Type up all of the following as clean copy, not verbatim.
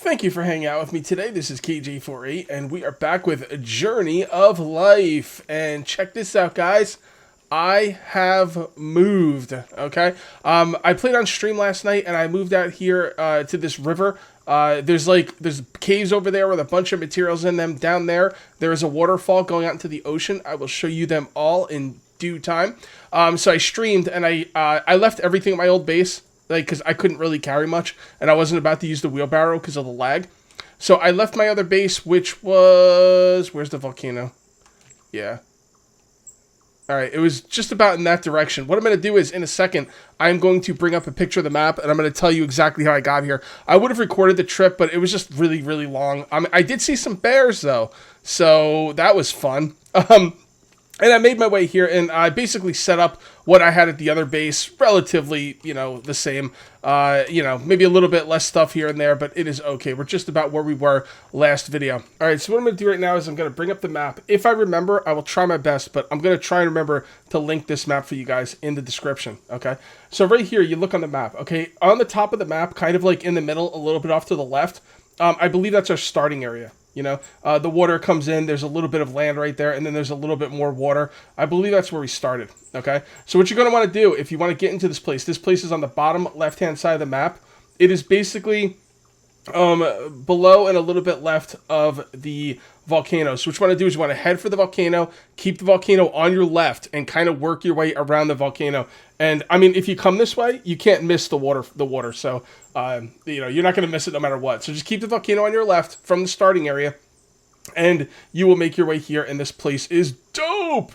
Thank you for hanging out with me today. This is KJ48, and we are back with a Journey of Life. And check this out, guys. I have moved, okay? I played on stream last night, and I moved out here to this river. There's caves over there with a bunch of materials in them. Down there, there is a waterfall going out into the ocean. I will show you them all in due time. So I streamed, and I left everything at my old base, because I couldn't really carry much, and I wasn't about to use the wheelbarrow because of the lag. So I left my other base, which was... Where's the volcano? Yeah. Alright, it was just about in that direction. What I'm going to do is, in a second, I'm going to bring up a picture of the map, and I'm going to tell you exactly how I got here. I would have recorded the trip, but it was just really, really long. I did see some bears, though, so that was fun. And I made my way here, and I basically set up what I had at the other base, relatively, the same. Maybe a little bit less stuff here and there, but it is okay. We're just about where we were last video. All right, so what I'm going to do right now is I'm going to bring up the map. If I remember, I will try my best, but I'm going to try and remember to link this map for you guys in the description, okay? So right here, you look on the map, okay? On the top of the map, kind of like in the middle, a little bit off to the left, I believe that's our starting area. The water comes in, there's a little bit of land right there, and then there's a little bit more water. I believe that's where we started, okay? So what you're going to want to do, if you want to get into this place is on the bottom left-hand side of the map. It is basically below and a little bit left of the volcano. So what you want to do is you want to head for the volcano, keep the volcano on your left, and kind of work your way around the volcano. And, I mean, if you come this way, you can't miss the water. So, you're not going to miss it no matter what. So just keep the volcano on your left from the starting area, and you will make your way here, and this place is dope!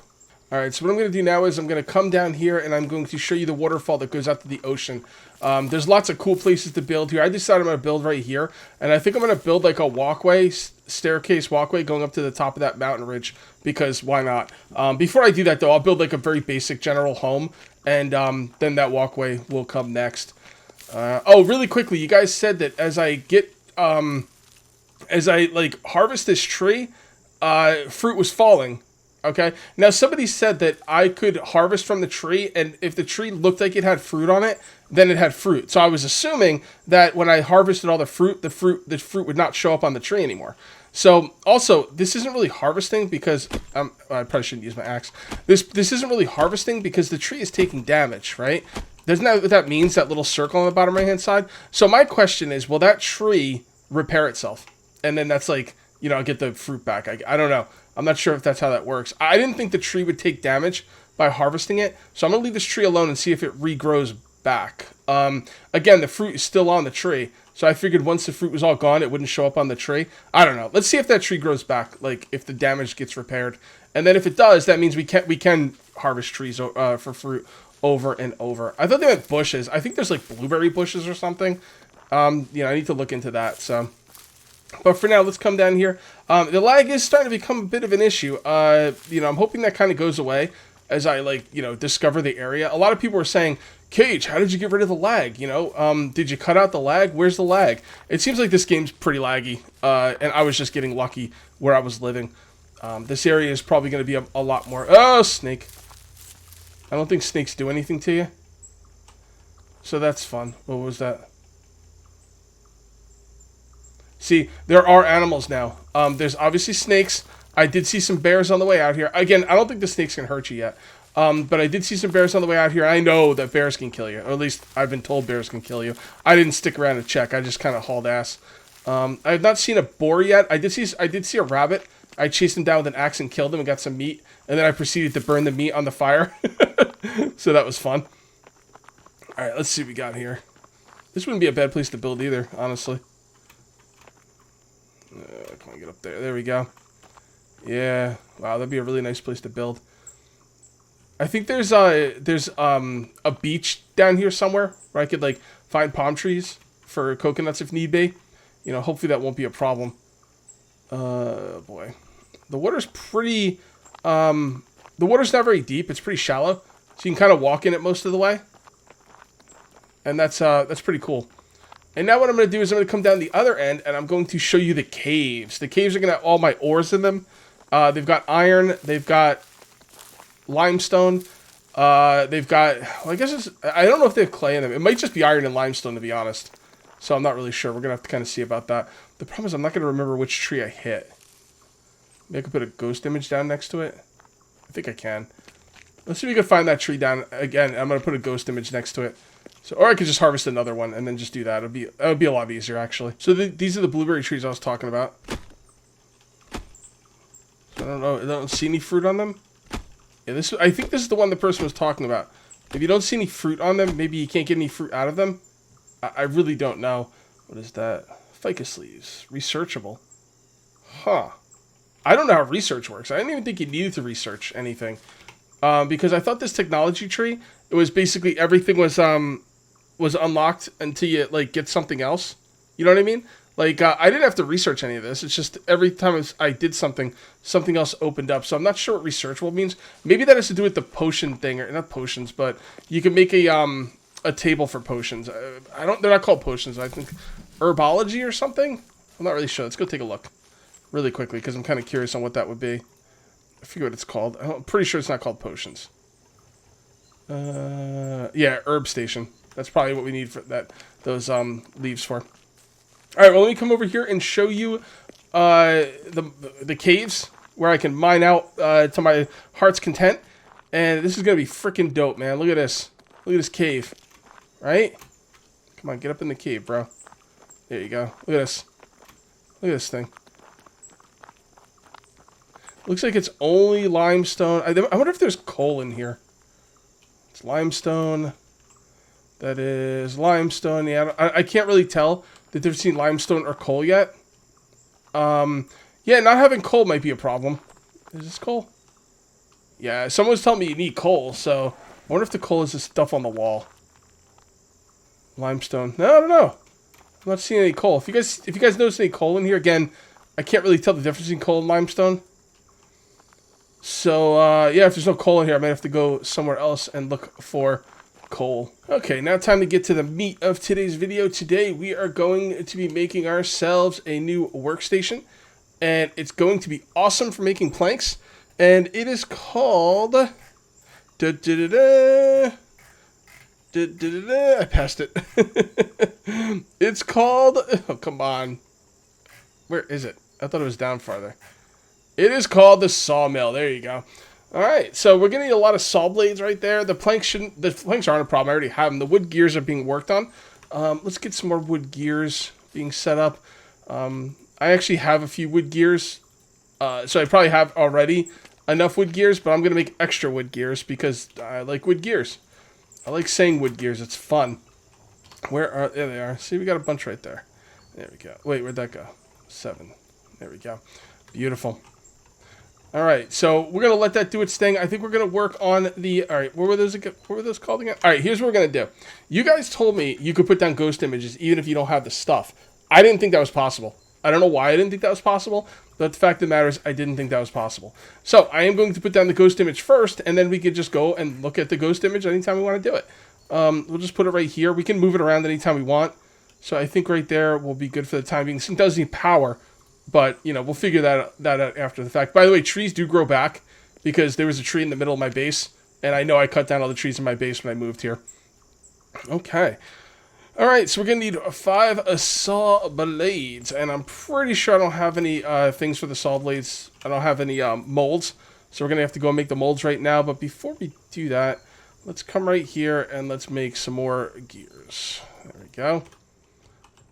Alright, so what I'm going to do now is I'm going to come down here, and I'm going to show you the waterfall that goes out to the ocean. There's lots of cool places to build here. I decided I'm going to build right here, and I think I'm going to build like a walkway, staircase walkway going up to the top of that mountain ridge, because why not? Before I do that, though, I'll build like a very basic general home, and then that walkway will come next. Really quickly, you guys said that as I get, harvest this tree, fruit was falling. Okay, now somebody said that I could harvest from the tree, and if the tree looked like it had fruit on it, then it had fruit. So I was assuming that when I harvested all the fruit would not show up on the tree anymore. So also, this isn't really harvesting because I probably shouldn't use my axe. This isn't really harvesting because the tree is taking damage, right? Doesn't that what that means? That little circle on the bottom right hand side. So my question is, will that tree repair itself, and then that's like I'll get the fruit back? I don't know. I'm not sure if that's how that works. I didn't think the tree would take damage by harvesting it, so I'm going to leave this tree alone and see if it regrows back. Again, the fruit is still on the tree, so I figured once the fruit was all gone, it wouldn't show up on the tree. I don't know. Let's see if that tree grows back, like if the damage gets repaired. And then if it does, that means we can harvest trees for fruit over and over. I thought they meant bushes. I think there's like blueberry bushes or something. I need to look into that, so... But for now, let's come down here. The lag is starting to become a bit of an issue. I'm hoping that kind of goes away as I, discover the area. A lot of people are saying, Cage, how did you get rid of the lag? Did you cut out the lag? Where's the lag? It seems like this game's pretty laggy, and I was just getting lucky where I was living. This area is probably going to be a lot more... Oh, snake. I don't think snakes do anything to you. So that's fun. What was that? See, there are animals now. There's obviously snakes. I did see some bears on the way out here. Again, I don't think the snakes can hurt you yet. But I did see some bears on the way out here. I know that bears can kill you. Or at least I've been told bears can kill you. I didn't stick around to check. I just kind of hauled ass. I have not seen a boar yet. I did see a rabbit. I chased him down with an axe and killed him and got some meat. And then I proceeded to burn the meat on the fire. So that was fun. Alright, let's see what we got here. This wouldn't be a bad place to build either, honestly. Come on, get up there. There we go. Yeah. Wow, that'd be a really nice place to build. I think there's a beach down here somewhere where I could find palm trees for coconuts if need be. Hopefully that won't be a problem. Boy. The water's pretty the water's not very deep. It's pretty shallow. So you can kind of walk in it most of the way. And that's pretty cool. And now what I'm going to do is I'm going to come down the other end, and I'm going to show you the caves. The caves are going to have all my ores in them. They've got iron. They've got limestone. They've got... Well, I guess I don't know if they have clay in them. It might just be iron and limestone, to be honest. So I'm not really sure. We're going to have to kind of see about that. The problem is I'm not going to remember which tree I hit. Maybe I could put a ghost image down next to it. I think I can. Let's see if we can find that tree down again. I'm going to put a ghost image next to it. So, or I could just harvest another one and then just do that. That would be a lot easier, actually. So these are the blueberry trees I was talking about. So I don't know. I don't see any fruit on them. Yeah, I think this is the one the person was talking about. If you don't see any fruit on them, maybe you can't get any fruit out of them. I really don't know. What is that? Ficus leaves. Researchable. Huh. I don't know how research works. I didn't even think you needed to research anything. Because I thought this technology tree, it was basically everything was unlocked until you, like, get something else. You know what I mean? Like, I didn't have to research any of this. It's just every time I did something else opened up. So I'm not sure what researchable means. Maybe that has to do with the potion thing, or not potions, but you can make a table for potions. They're not called potions. I think herbology or something. I'm not really sure. Let's go take a look really quickly because I'm kind of curious on what that would be. I forget what it's called. I'm pretty sure it's not called potions. Yeah, herb station. That's probably what we need for those leaves for. All right, well, let me come over here and show you the caves where I can mine out to my heart's content. And this is going to be freaking dope, man. Look at this. Look at this cave. Right? Come on, get up in the cave, bro. There you go. Look at this. Look at this thing. Looks like it's only limestone. I wonder if there's coal in here. It's limestone. That is limestone. Yeah, I can't really tell that they've seen limestone or coal yet. Yeah, not having coal might be a problem. Is this coal? Yeah, someone was telling me you need coal, so I wonder if the coal is the stuff on the wall. Limestone. No, I don't know. I'm not seeing any coal. If you guys notice any coal in here, again, I can't really tell the difference between coal and limestone. So, yeah, if there's no coal in here, I might have to go somewhere else and look for coal. Okay, now time to get to the meat of today's video. Today, we are going to be making ourselves a new workstation. And it's going to be awesome for making planks. And it is called... I passed it. It's called... Oh, come on. Where is it? I thought it was down farther. It is called the Sawmill. There you go. All right, so we're gonna need a lot of saw blades right there. The planks aren't a problem. I already have them. The wood gears are being worked on. Let's get some more wood gears being set up. I actually have a few wood gears, so I probably have already enough wood gears. But I'm gonna make extra wood gears because I like wood gears. I like saying wood gears. It's fun. There they are. See, we got a bunch right there. There we go. Wait, where'd that go? 7. There we go. Beautiful. All right, so we're going to let that do its thing. I think we're going to work on the... All right, what were those called again? All right, here's what we're going to do. You guys told me you could put down ghost images even if you don't have the stuff. I didn't think that was possible. I don't know why I didn't think that was possible, but the fact of the matter is I didn't think that was possible. So I am going to put down the ghost image first, and then we could just go and look at the ghost image anytime we want to do it. We'll just put it right here. We can move it around anytime we want. So I think right there will be good for the time being. It does need power. But, you know, we'll figure that out after the fact. By the way, trees do grow back because there was a tree in the middle of my base. And I know I cut down all the trees in my base when I moved here. Okay. All right, so we're going to need 5 saw blades. And I'm pretty sure I don't have any things for the saw blades. I don't have any molds. So we're going to have to go and make the molds right now. But before we do that, let's come right here and let's make some more gears. There we go.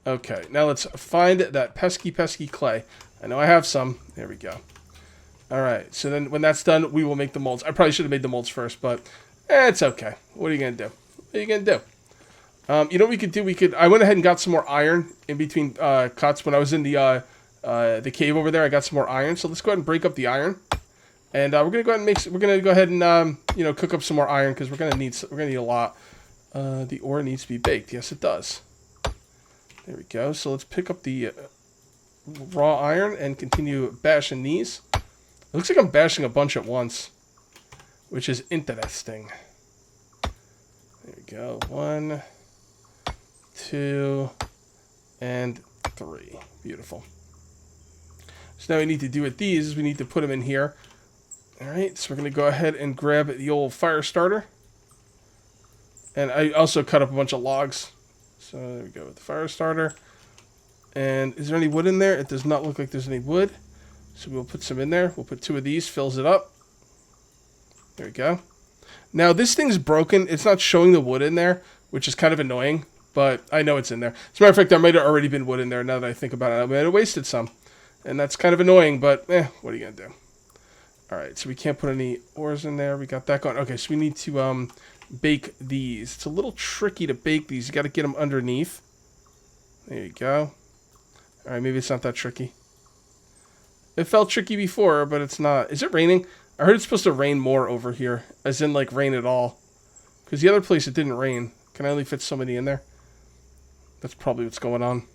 Okay, now let's find that pesky clay. I know I have some. There we go. Alright, so then when that's done, we will make the molds. I probably should have made the molds first, but it's okay. What are you going to do? What are you going to do? You know what we could do? I went ahead and got some more iron in between cuts. When I was in the cave over there, I got some more iron. So let's go ahead and break up the iron. And we're going to go ahead and we're going to go ahead and, you know, cook up some more iron because we're going to need a lot. The ore needs to be baked. Yes, it does. There we go. So let's pick up the raw iron and continue bashing these. It looks like I'm bashing a bunch at once, which is interesting. There we go. 1, 2, and 3. Beautiful. So now we need to do with these is we need to put them in here. All right. So we're going to go ahead and grab the old fire starter. And I also cut up a bunch of logs. So there we go with the fire starter. And is there any wood in there? It does not look like there's any wood. So we'll put some in there. We'll put 2 of these, fills it up. There we go. Now this thing's broken. It's not showing the wood in there, which is kind of annoying, but I know it's in there. As a matter of fact, there might have already been wood in there now that I think about it. I might have wasted some. And that's kind of annoying, but what are you going to do? Alright, so we can't put any ores in there. We got that going. Okay, so we need to bake these. It's a little tricky to bake these. You got to get them underneath. There you go. Alright, maybe it's not that tricky. It felt tricky before, but it's not. Is it raining? I heard it's supposed to rain more over here. As in, like, rain at all. Because the other place, it didn't rain. Can I only fit so many in there? That's probably what's going on.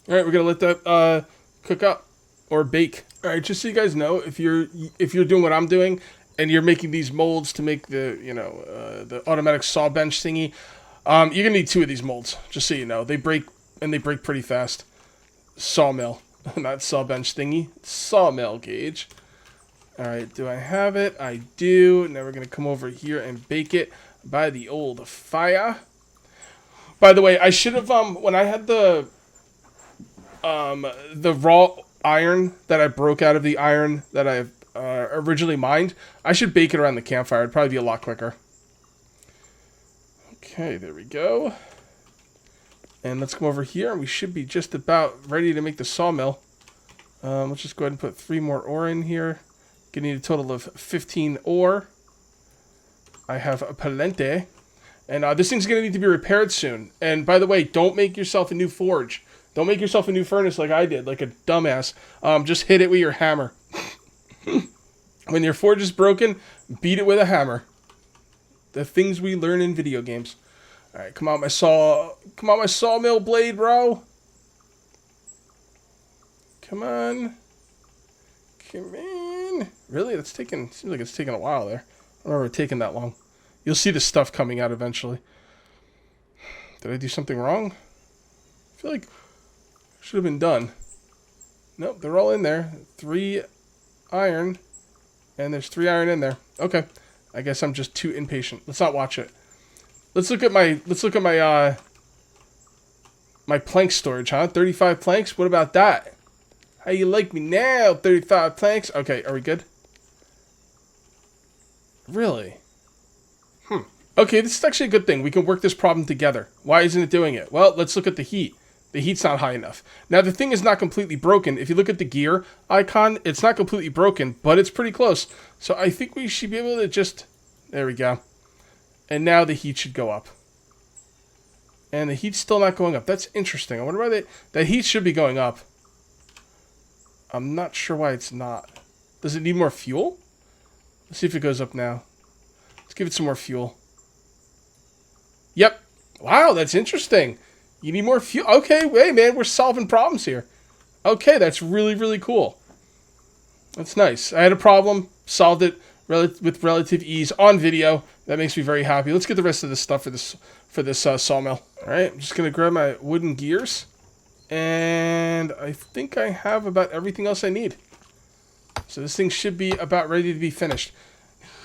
Alright, we're going to let that cook up. Or bake. Alright, just so you guys know, if you're doing what I'm doing, and you're making these molds to make the, the automatic saw bench thingy, you're going to need 2 of these molds. Just so you know. They break, and they break pretty fast. Sawmill. Not saw bench thingy. Sawmill gauge. Alright, do I have it? I do. Now we're going to come over here and bake it by the old fire. By the way, I should have, when I had the raw iron that I broke out of the iron that I originally mined, I should bake it around the campfire. It'd probably be a lot quicker. Okay, there we go. And let's come over here, and we should be just about ready to make the sawmill. Let's just go ahead and put 3 more ore in here. Gonna need a total of 15 ore. I have a plenty. And this thing's gonna need to be repaired soon. And by the way, don't make yourself a new forge. Don't make yourself a new furnace like I did, like a dumbass. Just hit it with your hammer. When your forge is broken, beat it with a hammer. The things we learn in video games. Alright, come on, my sawmill blade, bro. Come on. Come in. Really? Seems like it's taking a while there. I don't remember it taking that long. You'll see the stuff coming out eventually. Did I do something wrong? I feel like it should have been done. Nope, they're all in there. 3 iron. And there's 3 iron in there. Okay. I guess I'm just too impatient. Let's not watch it. Let's look at my my plank storage, huh? 35 planks? What about that? How you like me now? 35 planks? Okay, are we good? Really? Okay, this is actually a good thing. We can work this problem together. Why isn't it doing it? Well, let's look at the heat. The heat's not high enough. Now, the thing is not completely broken. If you look at the gear icon, it's not completely broken, but it's pretty close. So I think we should be able to just... There we go. And now the heat should go up. And the heat's still not going up. That's interesting. I wonder why that heat should be going up. I'm not sure why it's not. Does it need more fuel? Let's see if it goes up now. Let's give it some more fuel. Yep. Wow, that's interesting. You need more fuel. Okay, wait, man, we're solving problems here. Okay, that's really, really cool. That's nice. I had a problem, solved it with relative ease on video. That makes me very happy. Let's get the rest of this stuff for this sawmill. All right, I'm just gonna grab my wooden gears, and I think I have about everything else I need. So this thing should be about ready to be finished.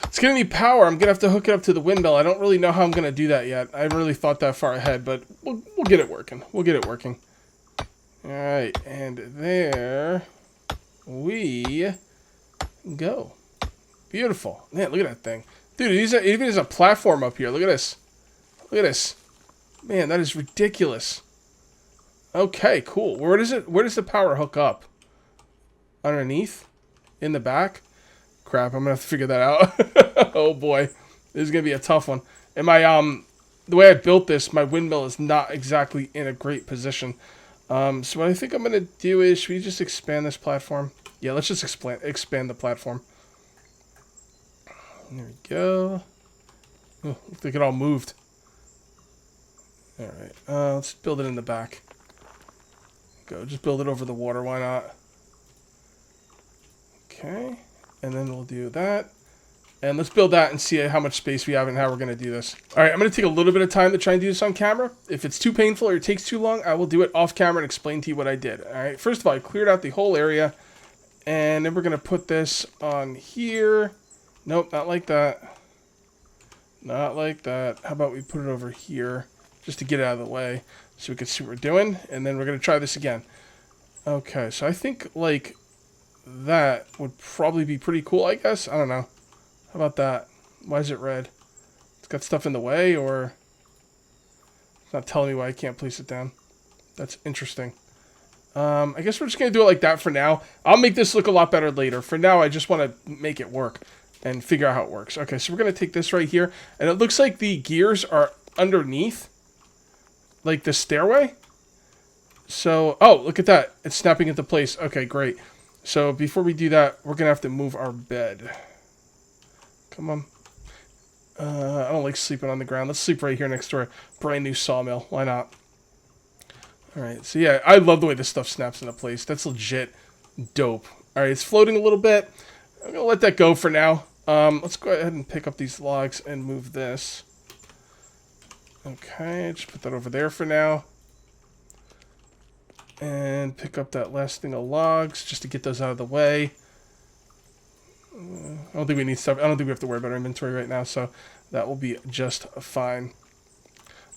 It's gonna need power. I'm gonna have to hook it up to the windmill. I don't really know how I'm gonna do that yet. I haven't really thought that far ahead, but we'll get it working. We'll get it working. All right, and there we go. Beautiful. Man, look at that thing. Dude, it even has a platform up here. Look at this. Look at this. Man, that is ridiculous. Okay, cool. Where does the power hook up? Underneath? In the back? Crap, I'm gonna have to figure that out. Oh boy. This is gonna be a tough one. And my the way I built this, my windmill is not exactly in a great position. So what I think I'm gonna do is, should we just expand this platform? Yeah, let's just expand the platform. There we go. Oh, looks like it all moved. Alright, let's build it in the back. Go, just build it over the water, why not? Okay, and then we'll do that. And let's build that and see how much space we have and how we're going to do this. Alright, I'm going to take a little bit of time to try and do this on camera. If it's too painful or it takes too long, I will do it off camera and explain to you what I did. Alright, first of all, I cleared out the whole area. And then we're going to put this on here. Nope, not like that. Not like that. How about we put it over here? just to get it out of the way so we can see what we're doing. And then we're going to try this again. Okay, so I think, like, that would probably be pretty cool, I guess. I don't know. How about that? Why is it red? It's got stuff in the way, or... It's not telling me why I can't place it down. That's interesting. I guess we're just going to do it like that for now. I'll make this look a lot better later. For now, I just want to make it work and figure out how it works. Okay, so we're going to take this right here. And it looks like the gears are underneath, like the stairway. So, oh, look at that. It's snapping into place. Okay, great. So before we do that, we're going to have to move our bed. Come on. I don't like sleeping on the ground. Let's sleep right here next to our brand new sawmill. Why not? Alright, so yeah, I love the way this stuff snaps into place. That's legit dope. Alright, it's floating a little bit. I'm going to let that go for now. Let's go ahead and pick up these logs and move this. Okay, just put that over there for now. And pick up that last thing of logs just to get those out of the way. I don't think we need stuff. I don't think we have to worry about our inventory right now, so that will be just fine.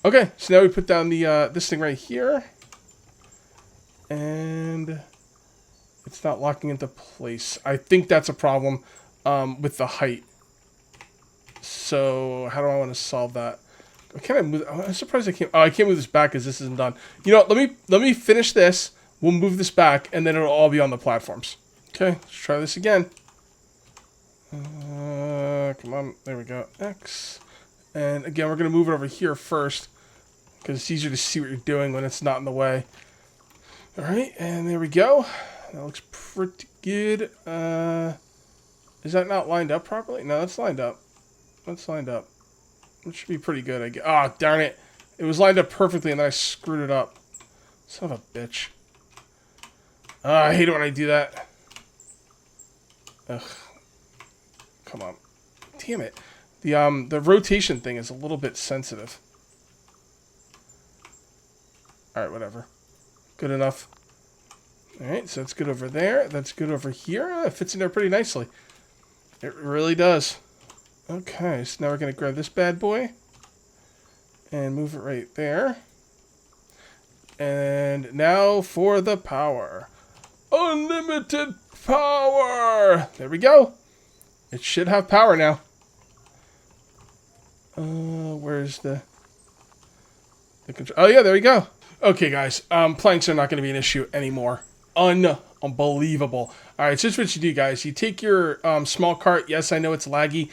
Okay, so now we put down the this thing right here. And it's not locking into place. I think that's a problem with the height. So how do I want to solve that? Can I move? I'm surprised I can't. Oh, I can't move this back because this isn't done. You know what? Let me finish this. We'll move this back, and then it'll all be on the platforms. Okay, let's try this again. Come on. There we go. X. And again, we're going to move it over here first because it's easier to see what you're doing when it's not in the way. All right, and there we go. That looks pretty good. Is that not lined up properly? No, that's lined up. That's lined up. It should be pretty good, I guess. Ah, oh, darn it. It was lined up perfectly, and then I screwed it up. Son of a bitch. I hate it when I do that. Ugh. Come on. Damn it. The rotation thing is a little bit sensitive. Alright, whatever. Good enough. Alright, so that's good over there. That's good over here. It fits in there pretty nicely. It really does. Okay, so now we're going to grab this bad boy and move it right there. And now for the power. Unlimited power! There we go. It should have power now. Where's the control? Oh, yeah, there we go. Okay, guys, planks are not going to be an issue anymore. Unbelievable. All right, so here's what you do, guys. You take your small cart. Yes, I know it's laggy.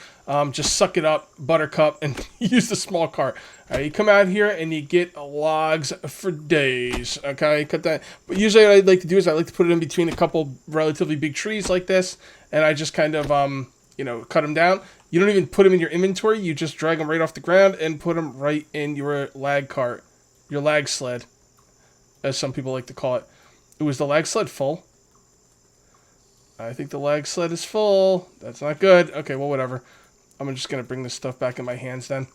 Just suck it up, buttercup, and use the small cart. All right, you come out here and you get logs for days. Okay, cut that. But usually what I like to do is I like to put it in between a couple relatively big trees like this, and I just kind of, you know, cut them down. You don't even put them in your inventory. You just drag them right off the ground and put them right in your lag cart, your lag sled, as some people like to call it. Was the lag sled full? I think the lag sled is full. That's not good. Okay, well, whatever. I'm just going to bring this stuff back in my hands then.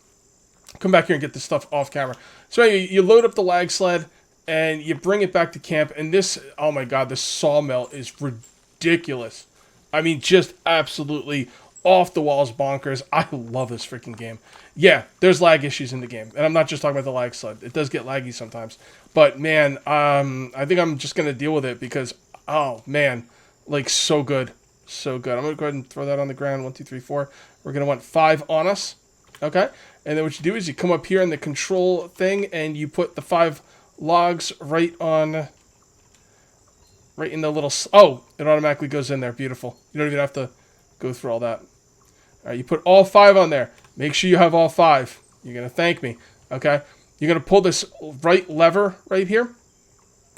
Come back here and get this stuff off camera. So anyway, you load up the lag sled and you bring it back to camp. And this, oh my god, this sawmill is ridiculous. I mean, just absolutely off the walls bonkers. I love this freaking game. Yeah, there's lag issues in the game. And I'm not just talking about the lag sled. It does get laggy sometimes. But man, I think I'm just going to deal with it because, oh man, like so good. So good. I'm going to go ahead and throw that on the ground. 1, 2, 3, 4. We're going to want 5 on us. Okay. And then what you do is you come up here in the control thing and you put the 5 logs right in the little, oh, it automatically goes in there. Beautiful. You don't even have to go through all that. All right, you put all 5 on there. Make sure you have all 5. You're going to thank me. Okay. You're going to pull this right lever right here.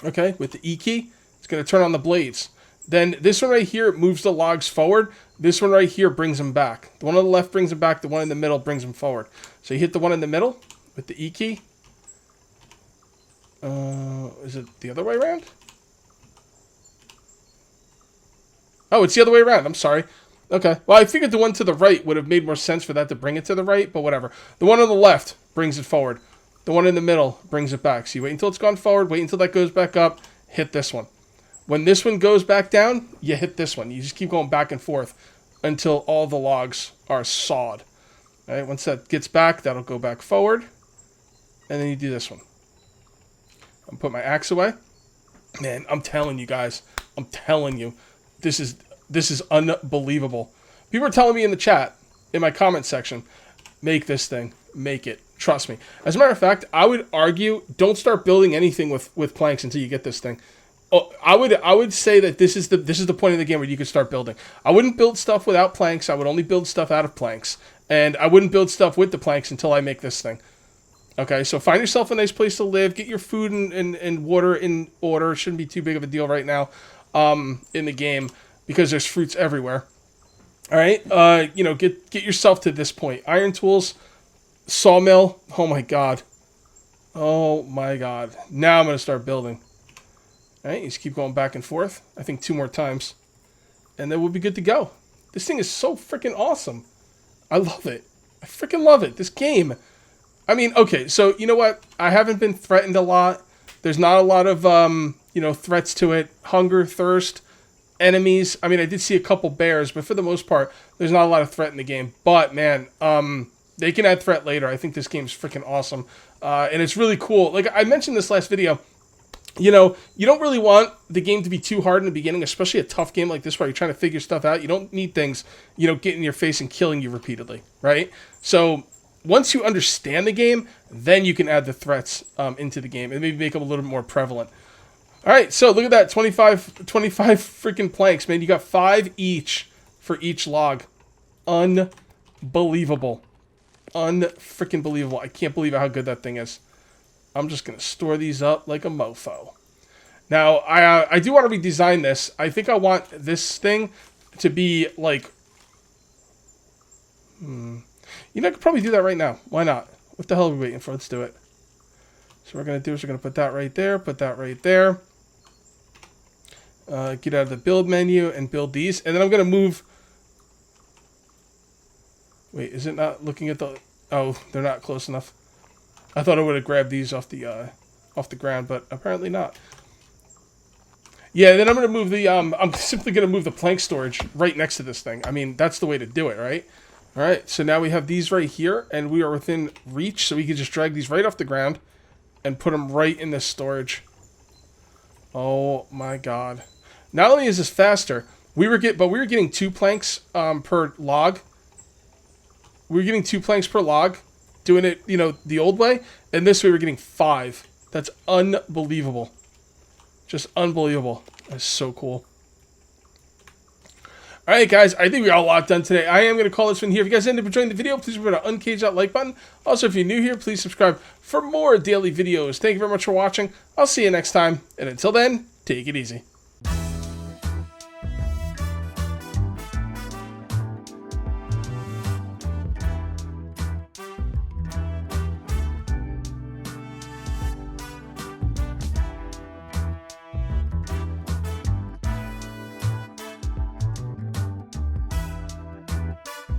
Okay. With the E key. It's going to turn on the blades. Then this one right here moves the logs forward. This one right here brings them back. The one on the left brings them back. The one in the middle brings them forward. So you hit the one in the middle with the E key. Is it the other way around? Oh, it's the other way around. I'm sorry. Okay. Well, I figured the one to the right would have made more sense for that to bring it to the right, but whatever. The one on the left brings it forward. The one in the middle brings it back. So you wait until it's gone forward. Wait until that goes back up. Hit this one. When this one goes back down, you hit this one. You just keep going back and forth until all the logs are sawed. All right, once that gets back, that'll go back forward. and then you do this one. I'm put my axe away. Man, I'm telling you guys, I'm telling you, this is unbelievable. People are telling me in the chat, in my comment section, make this thing, make it. Trust me. As a matter of fact, I would argue, don't start building anything with planks until you get this thing. Oh, I would say that this is the point of the game where you could start building. I wouldn't build stuff without planks. I would only build stuff out of planks, and I wouldn't build stuff with the planks until I make this thing. Okay, so find yourself a nice place to live. Get your food and water in order. It shouldn't be too big of a deal right now in the game because there's fruits everywhere. All right, you know, get yourself to this point. Iron tools, sawmill. Oh my god. Oh my god. Now I'm gonna start building. All right, you just keep going back and forth. I think 2 more times, and then we'll be good to go. This thing is so freaking awesome. I love it. I freaking love it. This game. I mean, okay, so you know what? I haven't been threatened a lot. There's not a lot of, you know, threats to it. Hunger, thirst, enemies. I mean, I did see a couple bears, but for the most part, there's not a lot of threat in the game. But, man, they can add threat later. I think this game's freaking awesome. And it's really cool. Like, I mentioned this last video. You know, you don't really want the game to be too hard in the beginning, especially a tough game like this where you're trying to figure stuff out. You don't need things, you know, getting in your face and killing you repeatedly, right? So once you understand the game, then you can add the threats into the game and maybe make them a little bit more prevalent. All right, so look at that, 25 freaking planks, man. You got 5 each for each log. Unbelievable. Unfreaking believable. I can't believe how good that thing is. I'm just going to store these up like a mofo. Now, I do want to redesign this. I think I want this thing to be like... You know, I could probably do that right now. Why not? What the hell are we waiting for? Let's do it. So what we're going to do is we're going to put that right there, put that right there. Get out of the build menu and build these. And then I'm going to move... Wait, is it not looking at the... Oh, they're not close enough. I thought I would have grabbed these off the ground, but apparently not. Yeah, then I'm going to move the... I'm simply going to move the plank storage right next to this thing. I mean, that's the way to do it, right? All right, so now we have these right here, and we are within reach, so we can just drag these right off the ground and put them right in this storage. Oh my god. Not only is this faster, we were getting 2 planks per log. We were getting 2 planks per log, doing it, you know, the old way, and this way we're getting 5. That's unbelievable. Just unbelievable. That's so cool. Alright guys, I think we got a lot done today. I am going to call this one here. If you guys ended up enjoying the video, please remember to uncage that like button. Also, if you're new here, please subscribe for more daily videos. Thank you very much for watching. I'll see you next time, and until then, take it easy.